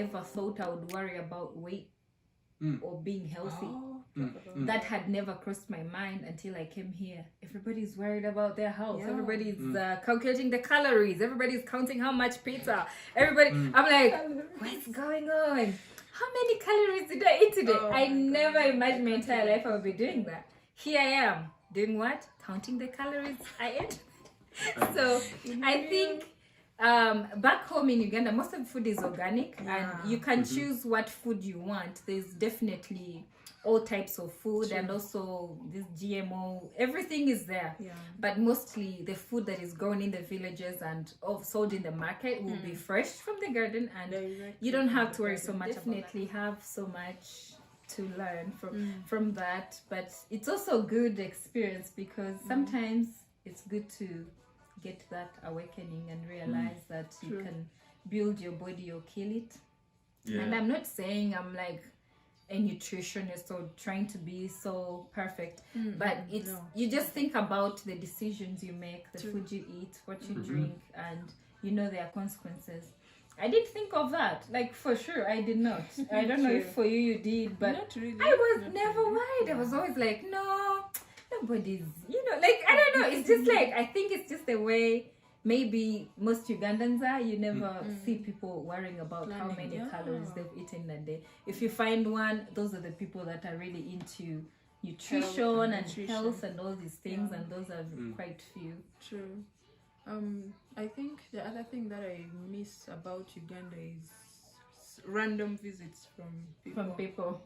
ever thought I would worry about weight or being healthy. That had never crossed my mind until I came here. Everybody's worried about their health. Yeah. Everybody's calculating the calories. Everybody's counting how much pizza. I'm like, what's going on? How many calories did I eat today? I never imagined my entire life I would be doing that. Here I am. Doing what? Counting the calories I ate. So I think back home in Uganda, most of the food is organic, and you can choose what food you want. There's definitely all types of food, and also this GMO, everything is there. But mostly the food that is grown in the villages and sold in the market will be fresh from the garden, and you don't have to worry so much. Definitely have so much to learn from that, but it's also good experience, because sometimes it's good to get that awakening and realize that you can build your body or kill it. And I'm not saying I'm like a nutritionist or trying to be so perfect, but it's you just think about the decisions you make, the food you eat, what you drink, and you know there are consequences. I did think of that, like, for sure I did not. I don't know if for you did, but not really. I was never worried. I was always like, no, nobody's, like, I don't know, it's just like, I think it's just the way maybe most Ugandans are. You never see people worrying about how many calories they've eaten a day. If you find one, those are the people that are really into nutrition and health and all these things, and those are quite few. True. I think the other thing that I miss about Uganda is random visits from people.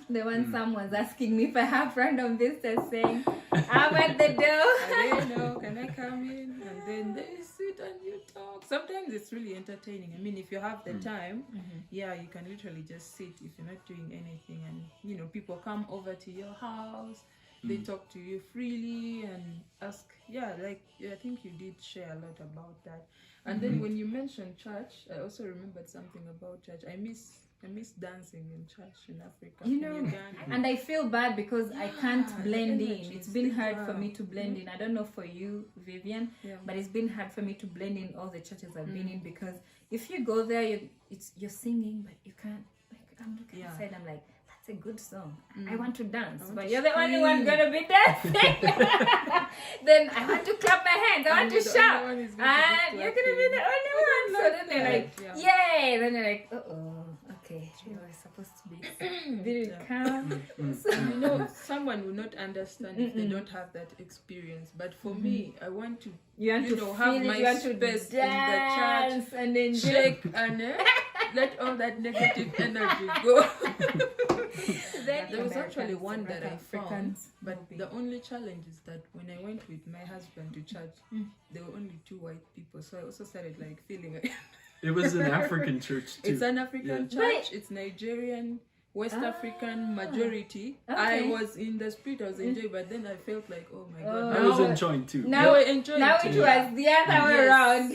The one someone's asking me if I have random visitors saying, I'm at the door. I don't know, can I come in? And then they sit and you talk. Sometimes it's really entertaining. I mean, if you have the time, you can literally just sit if you're not doing anything. And, people come over to your house. They talk to you freely and ask, I think you did share a lot about that. And then when you mentioned church, I also remembered something about church. I miss dancing in church in Africa. In Uganda. And I feel bad because I can't blend in. It's been hard for me to blend in. I don't know for you, Vivian, but it's been hard for me to blend in all the churches I've been in, because if you go there, you're singing, but you can't. Like, I'm looking outside, I'm like, that's a good song. I want to dance, but you're the only one gonna be dancing. Then I want to clap my hands, I want to shout, and you're gonna be the only one. So then they're like, yay! Then they're like, okay, you were supposed to be very calm. So, someone will not understand if they don't have that experience. But for me, I want to, have my space in the church and then shake and let all that negative energy go. There was actually one that I found, but the only challenge is that when I went with my husband to church, there were only 2 white people. So I also started like feeling like it was an African church too. It's an African church. It's Nigerian, West African majority. I was in the spirit, I was enjoying, but then I felt like, oh my God. I was enjoying too. Now it was the other way around.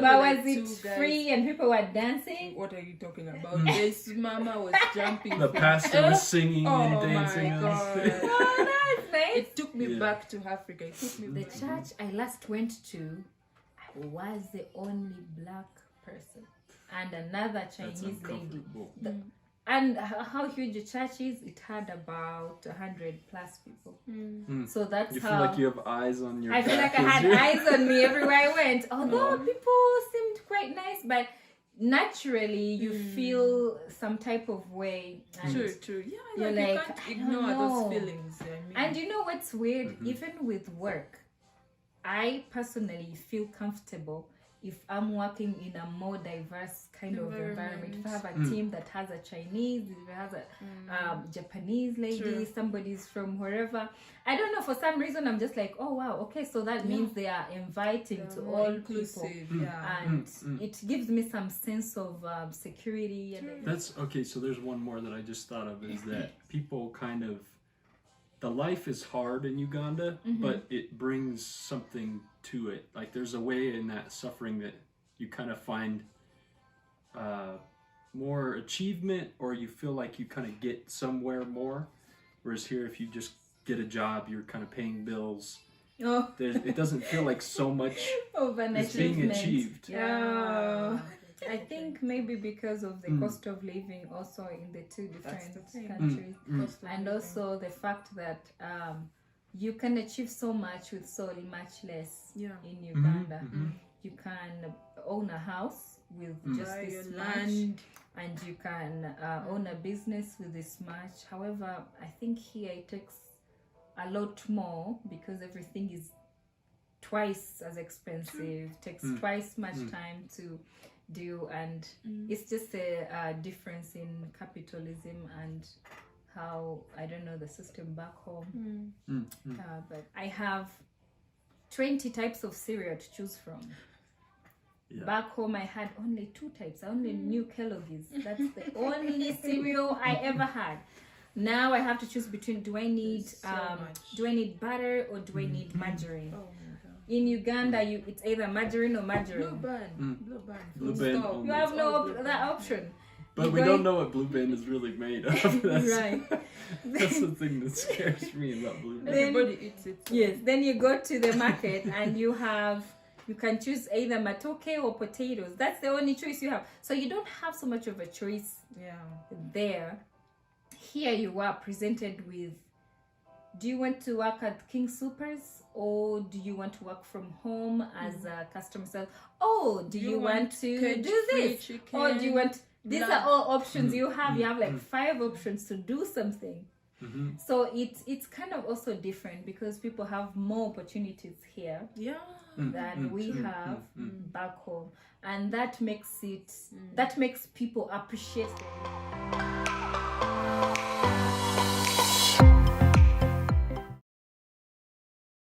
But was it free and people were dancing? What are you talking about? This mama was jumping. The pastor was singing and dancing. Oh my God. That's nice. It took me back to Africa. It took me the church I last went to, I was the only black person and another Chinese lady. And how huge the church is, it had about 100 plus people. So that's you how... You feel like you have eyes on your back. I feel like I had eyes on me everywhere I went. Although people seemed quite nice, but naturally you feel some type of way. And true. Yeah, you're like, like, you can't ignore those feelings. And you know what's weird? Even with work, I personally feel comfortable if I'm working in a more diverse kind of environment. If I have a team that has a Chinese, if it has a Japanese lady, somebody's from wherever. I don't know, for some reason I'm just like, oh wow, okay, so that means they are inviting to all people. And it gives me some sense of security. And that's okay, so there's one more that I just thought of, is that people kind of, the life is hard in Uganda, but it brings something to it. Like there's a way in that suffering that you kind of find more achievement, or you feel like you kind of get somewhere more. Whereas here, if you just get a job, you're kind of paying bills. It doesn't feel like so much of an is being achieved. I think maybe because of the cost of living also in the two different countries, and also the fact that you can achieve so much with so much less in Uganda. You can own a house with just this much, and you can own a business with this much. However, I think here it takes a lot more because everything is twice as expensive, takes twice much time to do, and it's just a difference in capitalism and how, I don't know, the system back home. But I have 20 types of cereal to choose from. Back home I had only 2 types. I only knew Kellogg's. That's the only cereal I ever had. Now I have to choose between, do I need butter or do I need margarine? In Uganda, it's either margarine or margarine. Blue Band. You have no that option. But we don't know what Blue Band is really made of. Right. That's the thing that scares me about Blue Band. Everybody eats it. Yes. Then you go to the market and you can choose either matoke or potatoes. That's the only choice you have. So you don't have so much of a choice there. Here you are presented with, do you want to work at King Supers or do you want to work from home as a customer service? Oh, do you want to do this? Chicken, or do you want... These are all options you have. You have like 5 options to do something. So it's kind of also different because people have more opportunities here than we have back home, and that makes people appreciate it.